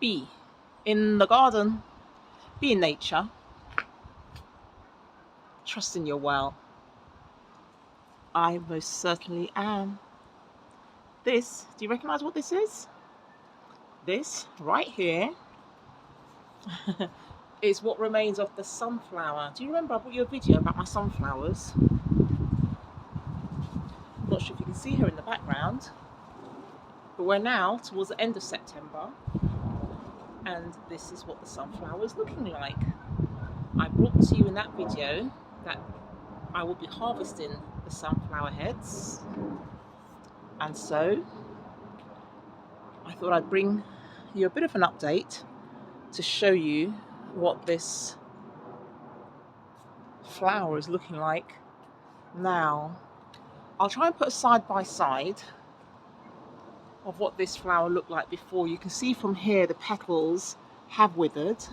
Be in the garden, be in nature, trust in your well. I most certainly am. This, do you recognise what this is? This right here is what remains of the sunflower. Do you remember I brought you a video about my sunflowers? I'm not sure if you can see her in the background, but we're now towards the end of September, and this is what the sunflower is looking like. I brought to you in that video that I will be harvesting the sunflower heads, and so I thought I'd bring you a bit of an update to show you what this flower is looking like now. I'll try and put a side by side of what this flower looked like before. You can see from here the petals have withered,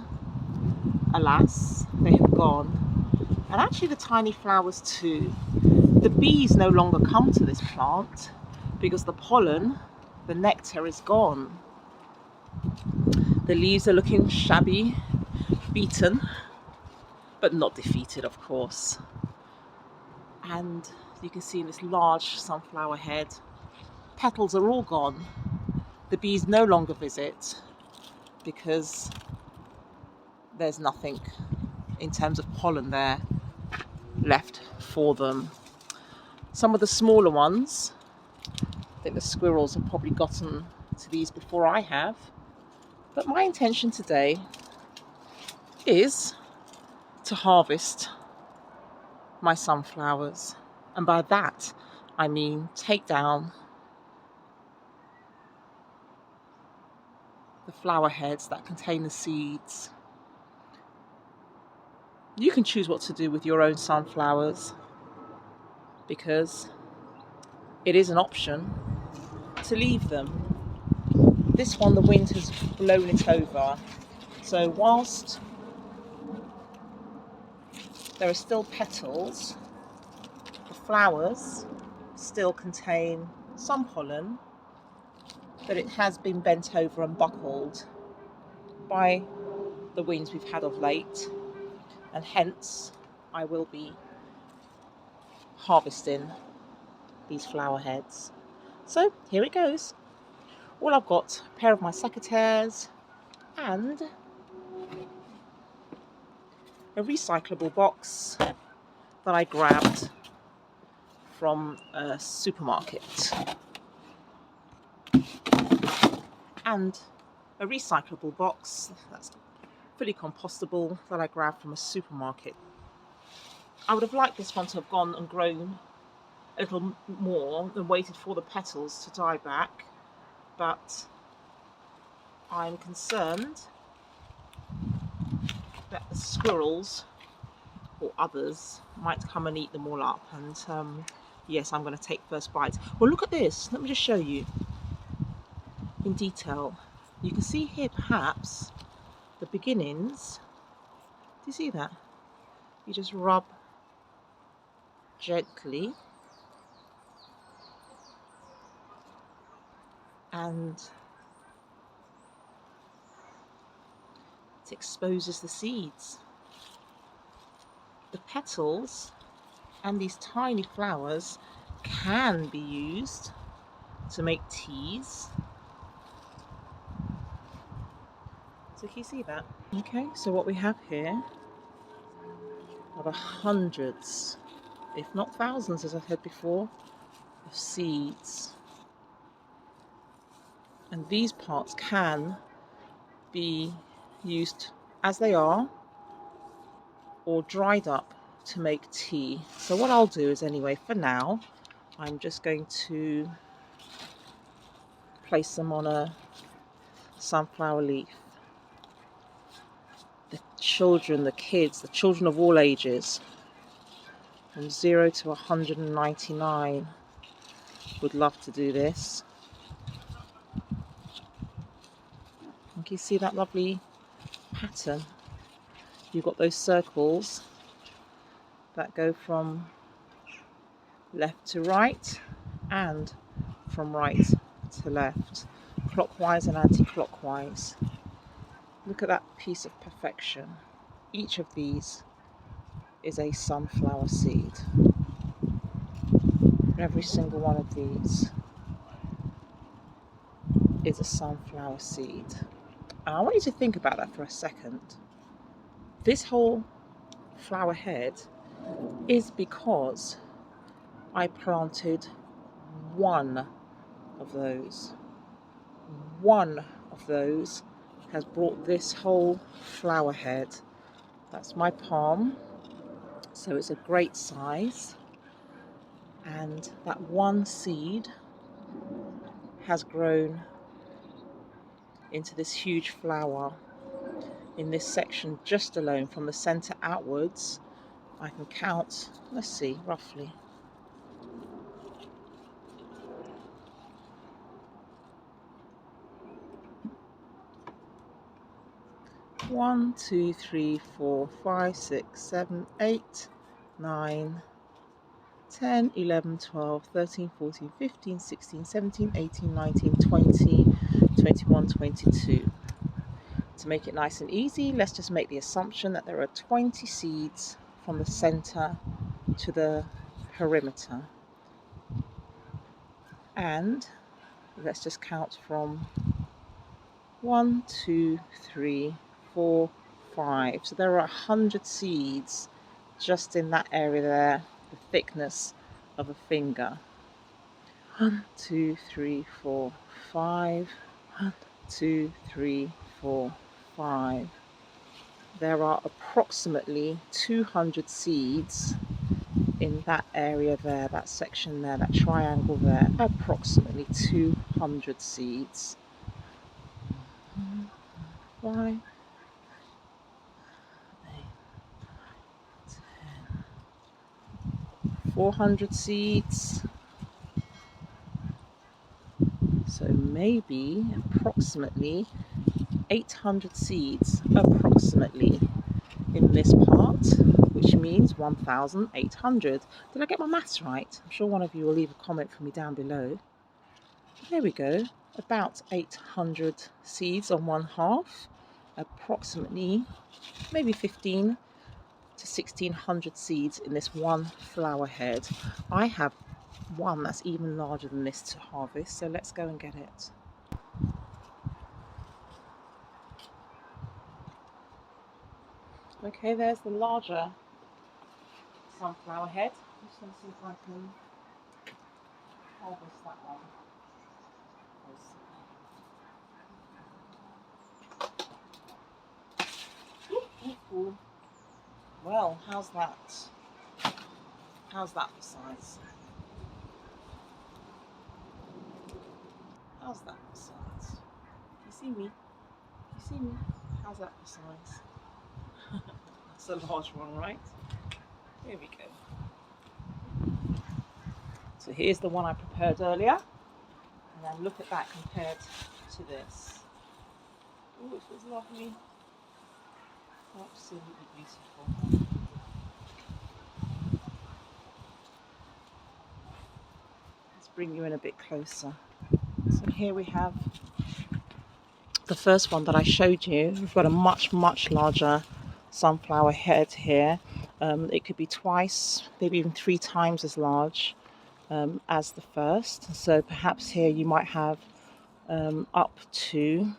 alas, they have gone, and actually the tiny flowers too. The bees no longer come to this plant because the pollen, the nectar, is gone. The leaves are looking shabby, beaten, but not defeated, of course. And you can see in this large sunflower head, petals are all gone. The bees no longer visit because there's nothing in terms of pollen there left for them. Some of the smaller ones, I think the squirrels have probably gotten to these before I have. But my intention today is to harvest my sunflowers. And by that, I mean take down the flower heads that contain the seeds. You can choose what to do with your own sunflowers, because it is an option to leave them. This one, the wind has blown it over. So whilst there are still petals, the flowers still contain some pollen, but it has been bent over and buckled by the winds we've had of late, and hence I will be harvesting these flower heads. So here it goes. All I've got, a pair of my secateurs and a recyclable box that I grabbed from a supermarket, and a recyclable box that's fully compostable that I grabbed from a supermarket. I would have liked this one to have gone and grown a little more and waited for the petals to die back, but I'm concerned that the squirrels or others might come and eat them all up, and yes, I'm going to take first bites. Well, look at this. Let me just show you in detail. You can see here perhaps the beginnings. Do you see that? You just rub gently and it exposes the seeds. The petals and these tiny flowers can be used to make teas. So can you see that? Okay, so what we have here are the hundreds, if not thousands, as I've said before, of seeds. And these parts can be used as they are or dried up to make tea. So what I'll do is, anyway, for now, I'm just going to place them on a sunflower leaf. The children, the kids, the children of all ages, from 0 to 199, would love to do this. Can you see that lovely pattern? You've got those circles that go from left to right and from right to left, clockwise and anti-clockwise. Look at that piece of perfection. Each of these is a sunflower seed. Every single one of these is a sunflower seed. And I want you to think about that for a second. This whole flower head is because I planted one of those. One of those has brought this whole flower head. That's my palm, so it's a great size. And that one seed has grown into this huge flower in this section just alone. From the center outwards, I can count, let's see, roughly. One, two, three, 4, 5, 6, 7, 8, 9, 10, 11, 12, 13, 14, 15, 16, 17, 18, 19, 20, 21, 22. To make it nice and easy, let's just make the assumption that there are 20 seeds from the center to the perimeter. And let's just count from 1, 2, 3, 4, 5. So there are 100 seeds just in that area there, the thickness of a finger. 1, 2, 3, 4, 5. 1, 2, 3, 4, 5. There are approximately 200 seeds in that area there, that section there, that triangle there. Approximately 200 seeds. 5, 8, 10, 400 seeds. So maybe approximately 800 seeds, approximately, in this part, which means 1,800. Did I get my maths right? I'm sure one of you will leave a comment for me down below. There we go, about 800 seeds on one half, approximately maybe 15 to 1,600 seeds in this one flower head. I have one that's even larger than this to harvest, so let's go and get it. Okay, there's the larger sunflower head. I'm just going to see if I can harvest that one. Ooh. Well, how's that? How's that for size? How's that for size? You see me? You see me? How's that for size? That's a large one, right? Here we go. So here's the one I prepared earlier. And then look at that compared to this. Oh, it was lovely. Absolutely beautiful. Let's bring you in a bit closer. So here we have the first one that I showed you. We've got a much larger sunflower head here. It could be twice, maybe even 3 times as large as the first. So perhaps here you might have up to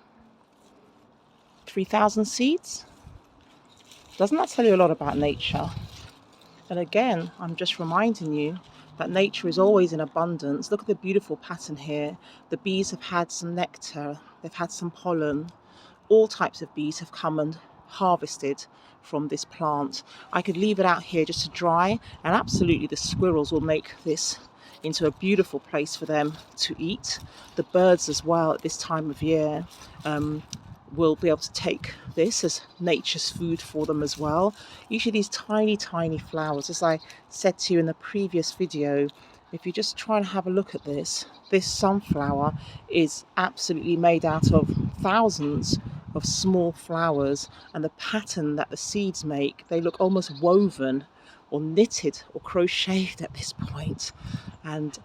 3,000 seeds. Doesn't that tell you a lot about nature? And again, I'm just reminding you that nature is always in abundance. Look at the beautiful pattern here. The bees have had some nectar, they've had some pollen. All types of bees have come and harvested from this plant. I could leave it out here just to dry, and absolutely the squirrels will make this into a beautiful place for them to eat. The birds as well at this time of year will be able to take this as nature's food for them as well. Usually these tiny flowers, as I said to you in the previous video, if you just try and have a look at this sunflower is absolutely made out of thousands of small flowers, and the pattern that the seeds make, they look almost woven or knitted or crocheted at this point. And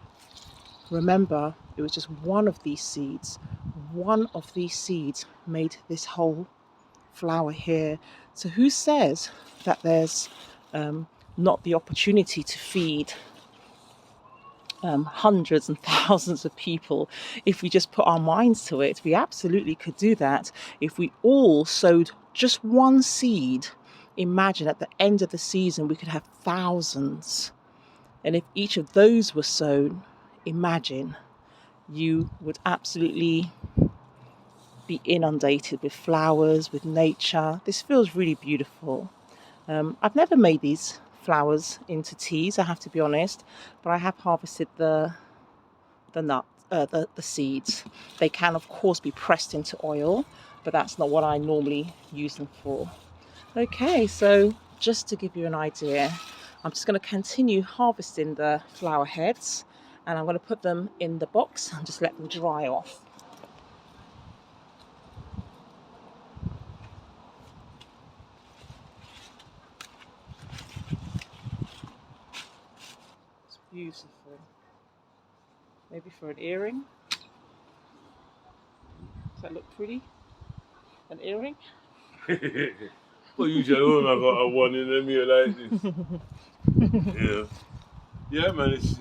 remember, it was just one of these seeds made this whole flower here. So who says that there's not the opportunity to feed hundreds and thousands of people if we just put our minds to it? We absolutely could do that. If we all sowed just one seed, imagine at the end of the season we could have thousands. And if each of those were sown, imagine you would absolutely be inundated with flowers, with nature. This feels really beautiful. I've never made these flowers into teas, I have to be honest, but I have harvested the seeds. They can of course be pressed into oil, but that's not what I normally use them for. Okay, so just to give you an idea, I'm just going to continue harvesting the flower heads, and I'm going to put them in the box and just let them dry off. It's beautiful. Maybe for an earring. Does that look pretty? An earring? Well, you just know I got a one in them here like this. Yeah. Yeah, man, it's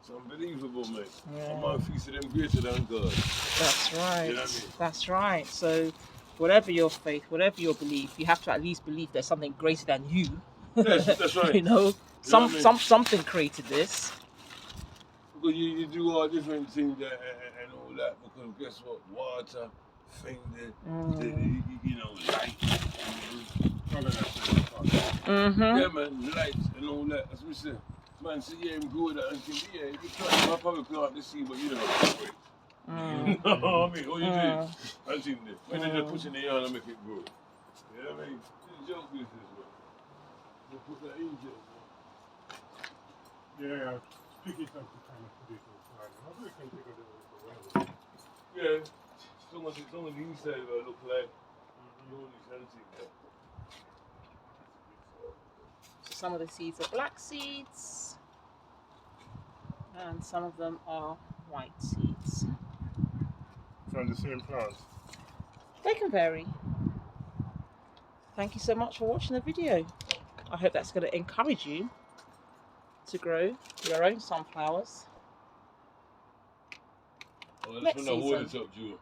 unbelievable, mate. Yeah. My man thinks of them greater than God. That's right. You know what I mean? That's right. So whatever your faith, whatever your belief, you have to at least believe there's something greater than you. Yes, that's right. You know, something created this. Because you do all different things and all that, because guess what? Water, thing, you know, light. Yeah, man, light and all that. That's what we say. Man, see, yeah, him grow that and think, yeah, you can I probably plant the seed, but you know, it's great. You know what I mean? All you do I seen this. When they just push in the yard and make it grow. You know what I mean? Just joke with this, bro. They put that in there. Yeah, pick it up to kind of put it inside. Maybe we can take a little bit away. Yeah, so much the inside will look like all these hunting there. Some of the seeds are black seeds, and some of them are white seeds. From the same plant. They can vary. Thank you so much for watching the video. I hope that's going to encourage you to grow your own sunflowers. Oh, Next that's when I hold season. it up, Joe.